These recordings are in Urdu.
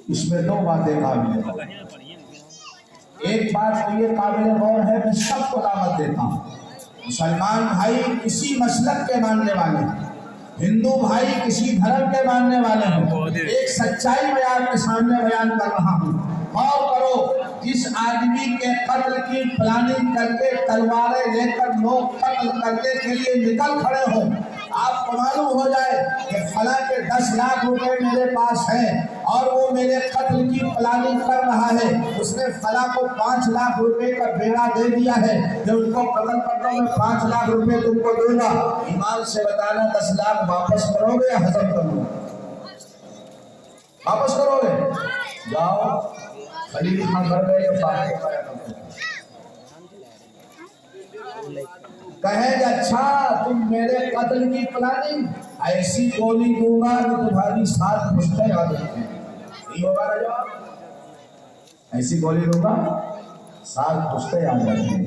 اس میں دو باتیں قابل غور ہیں۔ ایک بات تو یہ قابل غور ہے کہ سب کو دعوت دیتا ہوں، مسلمان بھائی کسی مسلک کے ماننے والے ہیں، ہندو بھائی کسی دھرم کے ماننے والے ہیں، ایک سچائی میں آپ کے سامنے بیان کر رہا ہوں۔ غور کرو، جس آدمی کے قتل کی پلاننگ کر کے تلواریں لے کر لوگ قتل کرنے کے لیے نکل کھڑے ہوں، آپ کو معلوم ہو جائے کہ فلاں کے 10 لاکھ روپے میرے پاس ہیں اور وہ میرے قتل کی پلاننگ کر رہا ہے، اس نے فلاں کو 5 لاکھ روپے کا بیڑا دے دیا ہے کہ ان کو قتل کرتا ہوں، میں 5 لاکھ روپے تم کو دوں گا، ایمان سے بتانا 10 لاکھ واپس کرو گے یا ہضم کرو گے؟ واپس کرو گے؟ جاؤ خلیل خان مر گئے کہیں گے اچھا تم میرے قتل کی پلاننگ، ایسی گولی دوں گا کہ تمہاری 7 پشتیں یاد رکھیں، نہیں ہوگا نا جواب؟ ایسی گولی دوں گا 7 پشتیں یاد رکھیں۔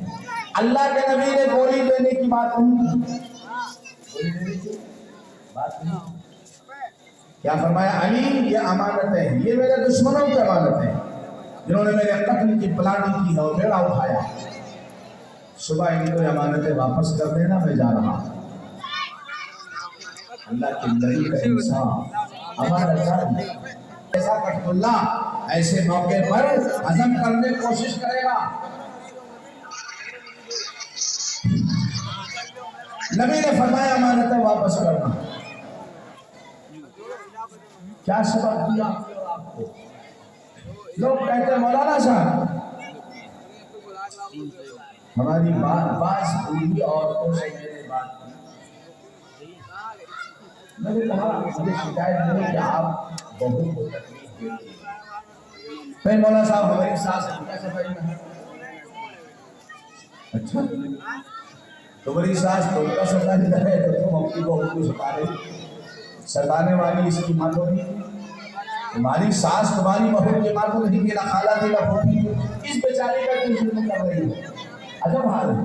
اللہ کے نبی نے گولی دینے کی بات نہیں کی، گولی دینے کی بات نہیں کی۔ کیا فرمایا؟ علی یہ امانت ہے، یہ میرے دشمنوں کی امانت ہے جنہوں نے میرے قتل کی پلاننگ کی ہے اور بیڑا اٹھایا، صبح ان کو امانتیں واپس کر دینا، میں جا رہا ہوں۔ اللہ کی نبی کا انسان امانت دار ایسا کٹ اللہ ایسے موقع پر ہضم کرنے کی کوشش کرے گا۔ نبی نے فرمایا امانتیں واپس کرنا۔ کیا سبب دیا آپ کو؟ لوگ کہتے ہیں مولانا صاحب ہماری بعض بوڑھی عورتوں سے میرے بات کی، میں نے کہا مجھے شکایت نہیں کہ آپ بہو کو تکلیف دیں گے، پھر مولانا صاحب ہماری ساس کیسے پڑی؟ اچھا تمہاری ساس تو کا ستا دیتا ہے تو تم اپنی بہو کو ستا رہے، ستانے والی اس کی ماں تو نہیں، تمہاری ساس تمہاری بہو کی ماں تو نہیں کہ نہ خالہ تھی نہ پھوپھی تھی، اس بیچاری کا تم ظلم کر رہی ہو۔ عجب حال ہے،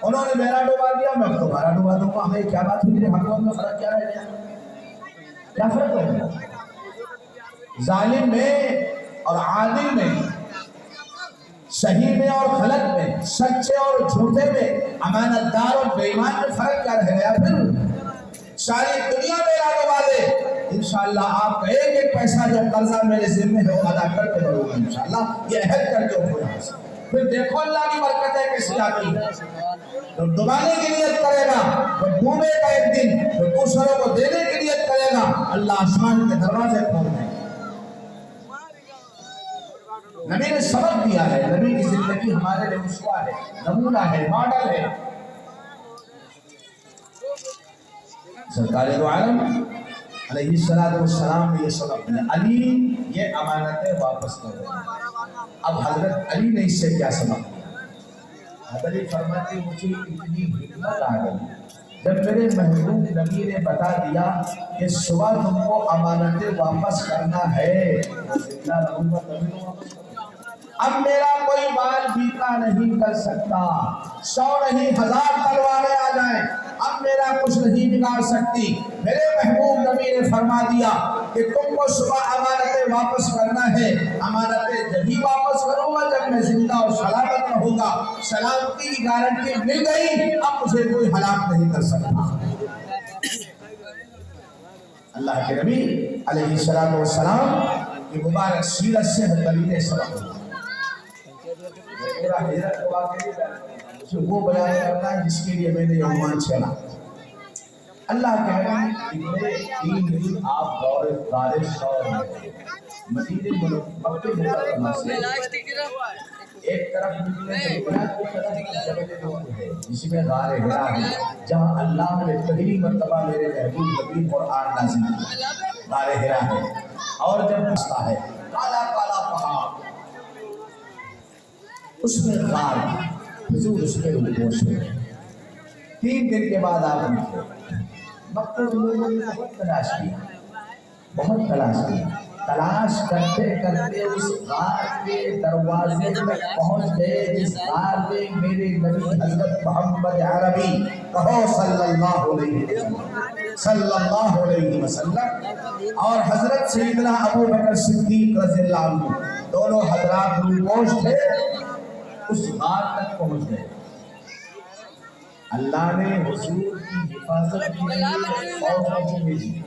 انہوں نے میرا ڈوبا دیا میں تمہارا ڈوبا دوں گا، ہمیں کیا بات ہوئی؟ ہم لوگوں میں فرق کیا رہ گیا؟ کیا فرق رہ گیا؟ ظالم میں اور عادل میں، صحیح میں اور غلط میں، سچے اور جھوٹے میں، امانت دار اور بے ایمان میں فرق کیا رہ گیا؟ پھر ساری دنیا میرا ڈوبا دے، انشاءاللہ آپ کا ایک ایک پیسہ جو قرضہ میرے ذمہ ہے وہ ادا کر کے بڑھوں گا انشاءاللہ، یہ عہد کر کے ہو جائے۔ پھر دیکھو اللہ کی برکتیں کیسی آتی ہیں، تو ڈبانے کی نیت کرے گا تو ڈوبے گا ایک دن، تو دوسروں کو دینے کی نیت کرے گا اللہ آسمان کے دروازے کھول دے گا۔ نبی نے سبق دیا ہے، نبی کی زندگی ہمارے لیے اسوہ ہے، نمونہ ہے، ماڈل ہے۔ سرکار دو عالم علیہ السلام نے یہ سبق دیا، علی یہ امانتیں واپس کرو۔ اب حضرت علی نے اس سے کیا سبق دیا؟ حضرت علی فرماتے مجھے اتنی حکمت آ گئی جب میرے محبوب نبی نے بتا دیا کہ صبح تم کو امانتیں واپس کرنا ہے، زندہ رہوں گا تبھی تو واپس کروں گا۔ اب میرا کوئی بال بیتا نہیں کر سکتا، 100 نہیں 1000 تلواریں آ جائیں، اب میرا کچھ نہیں بگاڑ سکتی۔ میرے محبوب نبی نے فرما دیا کہ تم کو صبح امانتیں واپس کرنا ہے، امانتیں جبھی واپس کروں گا جب میں زندہ اور سلامت رہوں گا، سلامتی کی گارنٹی مل گئی، اب مجھے کوئی ہلاک نہیں کر سکتا۔ اللہ کے نبی علیہ السلام کی مبارک سیرت سے حضرت نے سبق دیا۔ میرا حضرت کو واقعی مجھے وہ بیان کرنا ہے جس کے لیے میں نے عنوان چھیڑا۔ اللہ کے نبی 3 دن آپ دار شور میں مدینہ مکہ مکرمہ سے ایک طرف نکلے جس میں غار حرا ہے، جہاں اللہ نے پہلی مرتبہ میرے محبوب نبی قرآن نازل کیا، غار حرا ہے، اور جب رستہ ہے کالا کالا پہاڑ، اس میں غار حضور اس کے اوپر سے 3 دن کے بعد آپ نکلے۔ مکہ کے لوگوں نے بہت تلاش کیا، بہت تلاش کیا، تلاش کرتے کرتے اس غار کے دروازے تک پہنچ گئے جس غار میں میرے نبی حضرت محمد عربی کہو صلی اللہ علیہ وسلم صلی اللہ علیہ وسلم اور حضرت سیدنا ابو بکر صدیق رضی اللہ عنہ دونوں حضرات روپوش تھے، اس غار تک پہنچ گئے۔ اللہ نے حضور کی حفاظت کے لیے فوج کو بھیجی۔